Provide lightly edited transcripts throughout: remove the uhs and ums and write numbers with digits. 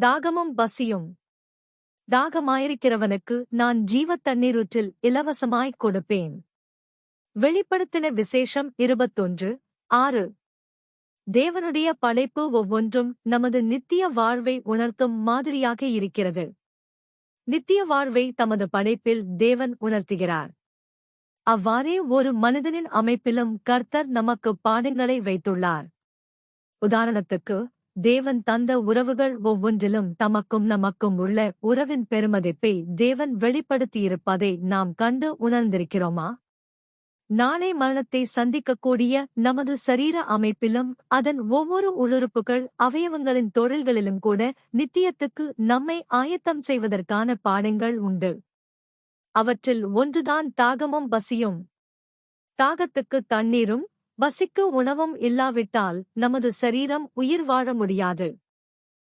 தாகமும் பசியும். தாகமாயிருக்கிறவனுக்கு நான் ஜீவத் தண்ணீரூற்றில் இலவசமாய்க் கொடுப்பேன். வெளிப்படுத்தின விசேஷம் 21:6. தேவனுடைய படைப்பு ஒவ்வொன்றும் நமது நித்திய வாழ்வை உணர்த்தும் மாதிரியாக இருக்கிறது. நித்திய வாழ்வை தமது படைப்பில் தேவன் உணர்த்துகிறார். அவ்வாறே ஒரு மனிதனின் அமைப்பிலும் கர்த்தர் நமக்கு பாடங்களை வைத்துள்ளார். உதாரணத்துக்கு, தேவன் தந்த உறவுகள் ஒவ்வொன்றிலும் தமக்கும் நமக்கும் உள்ள உறவின் பெருமதிப்பை தேவன் வெளிப்படுத்தியிருப்பதை நாம் கண்டு உணர்ந்திருக்கிறோமா? நாளை மரணத்தை சந்திக்கக்கூடிய நமது சரீர அமைப்பிலும் அதன் ஒவ்வொரு உள்ளுறுப்புகள் அவயவங்களின் தொழில்களிலும் கூட நித்தியத்துக்கு நம்மை ஆயத்தம் செய்வதற்கான பாடங்கள் உண்டு. அவற்றில் ஒன்றுதான் தாகமும் பசியும். தாகத்துக்கு தண்ணீரும் பசிக்கு உணவும் இல்லாவிட்டால் நமது சரீரம் உயிர் வாழ முடியாது.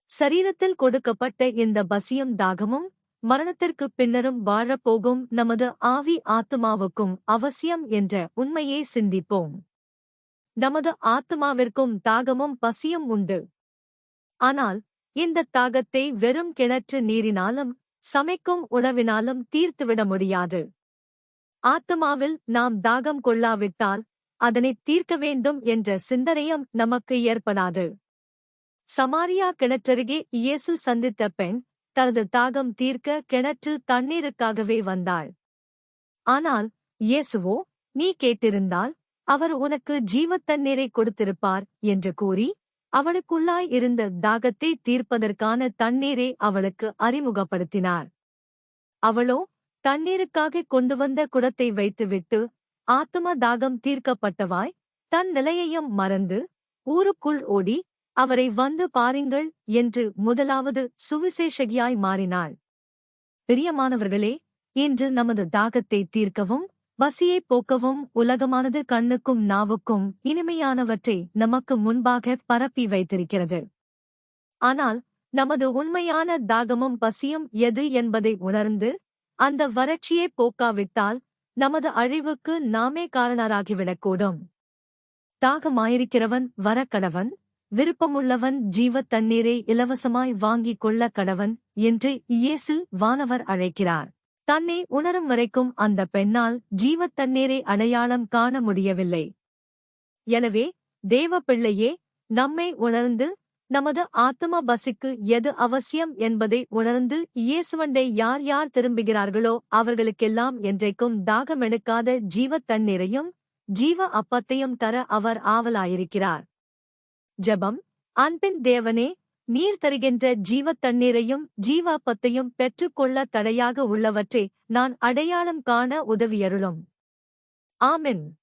சரீரத்தில் கொடுக்கப்பட்ட இந்த பசியும் தாகமும் மரணத்திற்குப் பின்னரும் வாழப்போகும் நமது ஆவி ஆத்துமாவுக்கும் அவசியம் என்ற உண்மையை சிந்திப்போம். நமது ஆத்துமாவிற்கும் தாகமும் பசியும் உண்டு. ஆனால் இந்த தாகத்தை வெறும் கிணற்று நீரினாலும் சமைக்கும் உணவினாலும் தீர்த்துவிட முடியாது. ஆத்துமாவில் நாம் தாகம் கொள்ளாவிட்டால் அதனை தீர்க்க வேண்டும் என்ற சிந்தனையும் நமக்கு ஏற்படாது. சமாரியா கிணற்றருகே இயேசு சந்தித்த பெண் தனது தாகம் தீர்க்க கிணற்று தண்ணீருக்காகவே வந்தாள். ஆனால் இயேசுவோ, நீ கேட்டிருந்தால் அவர் உனக்கு ஜீவத் தண்ணீரை கொடுத்திருப்பார் என்று கூறி அவளுக்குள்ளாய் இருந்த தாகத்தை தீர்ப்பதற்கான தண்ணீரை அவளுக்கு அறிமுகப்படுத்தினார். அவளோ தண்ணீருக்காக கொண்டு வந்த குடத்தை வைத்துவிட்டு ஆத்தும தாகம் தீர்க்கப்பட்டவாய் தன் நிலையையும் மறந்து ஊருக்குள் ஓடி அவரை வந்து பாருங்கள் என்று முதலாவது சுவிசேஷகியாய் மாறினாள். பிரியமானவர்களே, இன்று நமது தாகத்தை தீர்க்கவும் பசியைப் போக்கவும் உலகமானது கண்ணுக்கும் நாவுக்கும் இனிமையானவற்றை நமக்கு முன்பாக பரப்பி வைத்திருக்கிறது. ஆனால் நமது உண்மையான தாகமும் பசியும் எது என்பதை உணர்ந்து அந்த வறட்சியை போக்காவிட்டால் நமது அழிவுக்கு நாமே காரணராகிவிடக்கூடும். தாகமாயிருக்கிறவன் வரக்கடவன், விருப்பமுள்ளவன் ஜீவத் தண்ணீரை இலவசமாய் வாங்கிக் கொள்ள கடவன் என்று இயேசு வானவர் அழைக்கிறார். தன்னை உணரும் வரைக்கும் அந்த பெண்ணால் ஜீவத் தண்ணீரை அடையாளம் காண முடியவில்லை. எனவே தேவ பிள்ளையே, நம்மை உணர்ந்து நமது ஆத்தும பசிக்கு எது அவசியம் என்பதை உணர்ந்து இயேசுவண்டை யார் யார் திரும்புகிறார்களோ அவர்களுக்கெல்லாம் என்றைக்கும் தாகமெடுக்காத ஜீவத் தண்ணீரையும் ஜீவ அப்பத்தையும் தர அவர் ஆவலாயிருக்கிறார். ஜெபம். அன்பின் தேவனே, நீர் தருகின்ற ஜீவத் தண்ணீரையும் ஜீவாப்பத்தையும் பெற்றுக்கொள்ள தடையாக உள்ளவற்றை நான் அடையாளம் காண உதவியருளும். ஆமென்.